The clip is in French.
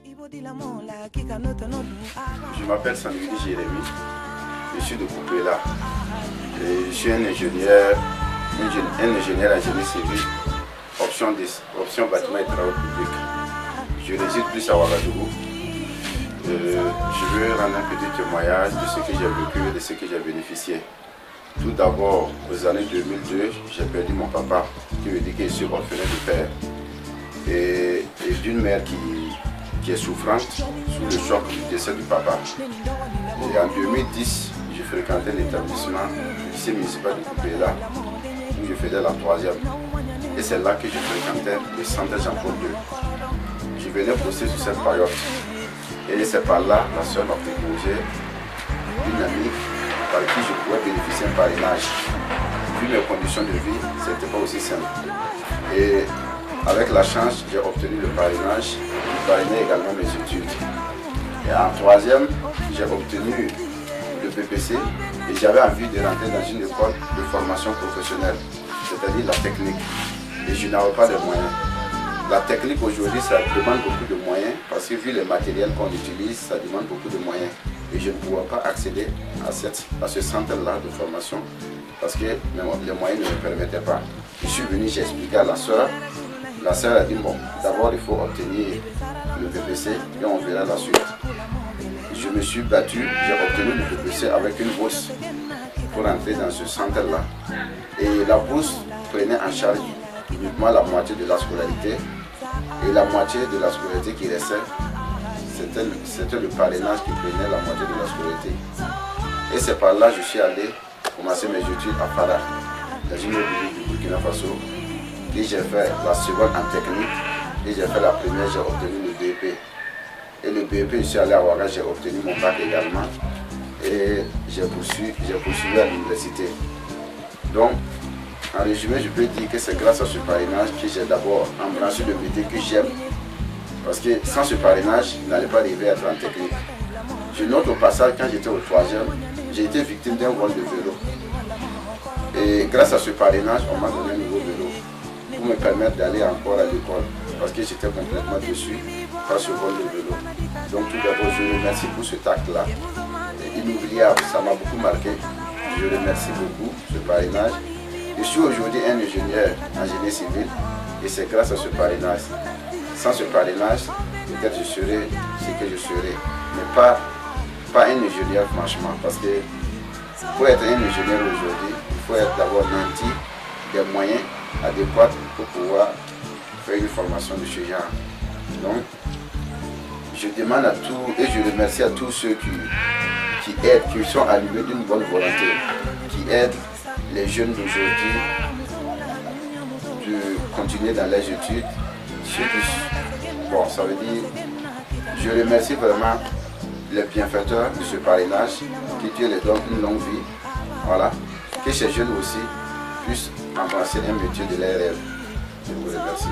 Je m'appelle Samuel Jérémy, je suis de Coupéla. Je suis un ingénieur en génie civil, option bâtiment et travaux publics. Je réside plus à Ouagadougou. Je veux rendre un petit témoignage de ce que j'ai vécu et de ce que j'ai bénéficié. Tout d'abord, aux années 2002, j'ai perdu mon papa, qui veut dire que je suis orphelin de père. Et d'une mère qui est souffrante sous le choc du décès du papa. Et en 2010, je fréquentais l'établissement lycée municipal de Coupéla, où je faisais la 3e. Et c'est là que je fréquentais le centre Jean-Paul II. Je venais bosser sur cette période. Et c'est par là, la soeur m'a proposé une amie par qui je pouvais bénéficier d'un parrainage. Vu mes conditions de vie, ce n'était pas aussi simple. Et avec la chance, j'ai obtenu le parrainage. Je parrainais également mes études. Et en 3e, j'ai obtenu le BPC et j'avais envie de rentrer dans une école de formation professionnelle, c'est-à-dire la technique. Et je n'avais pas de moyens. La technique aujourd'hui, ça demande beaucoup de moyens parce que vu les matériels qu'on utilise, ça demande beaucoup de moyens. Et je ne pouvais pas accéder à ce centre-là de formation parce que les moyens ne me permettaient pas. Je suis venu, j'ai expliqué à la soeur. La soeur a dit, bon, d'abord il faut obtenir le BPC et on verra la suite. Je me suis battu, j'ai obtenu le BPC avec une bourse pour entrer dans ce centre-là. Et la bourse prenait en charge uniquement la moitié de la scolarité. Et la moitié de la scolarité qui restait, c'était le parrainage qui prenait la moitié de la scolarité. Et c'est par là que je suis allé commencer mes études à Fara, dans une république du Burkina Faso. Et j'ai fait la seconde en technique. Et j'ai fait la première, j'ai obtenu le BEP. Et le BEP, je suis allé à Ouaga, j'ai obtenu mon bac également. Et j'ai poursuivi à l'université. Donc, en résumé, je peux dire que c'est grâce à ce parrainage que j'ai d'abord embrassé le métier que j'aime. Parce que sans ce parrainage, je n'allais pas arriver à être en technique. Je note au passage, quand j'étais au 3e, j'ai été victime d'un vol de vélo. Et grâce à ce parrainage, on m'a donné un nouveau vélo pour me permettre d'aller encore à l'école. Parce que j'étais complètement déçu par ce vol de vélo. Donc tout d'abord, je remercie pour cet acte-là. Inoubliable, ça m'a beaucoup marqué. Je remercie beaucoup ce parrainage. Je suis aujourd'hui un ingénieur en génie civil et c'est grâce à ce parrainage. Sans ce parrainage, peut-être je serais ce que je serais, mais pas un ingénieur franchement, parce que pour être un ingénieur aujourd'hui, il faut être d'abord nanti des moyens adéquats pour pouvoir faire une formation de ce genre. Donc, je demande à tous et je remercie à tous ceux qui aident, qui sont allumés d'une bonne volonté, qui aident les jeunes d'aujourd'hui de continuer dans leurs études. Bon, ça veut dire, je remercie vraiment les bienfaiteurs de ce parrainage, que Dieu les donne une longue vie. Voilà, que ces jeunes aussi puissent embrasser un métier de leurs rêves. Je vous remercie.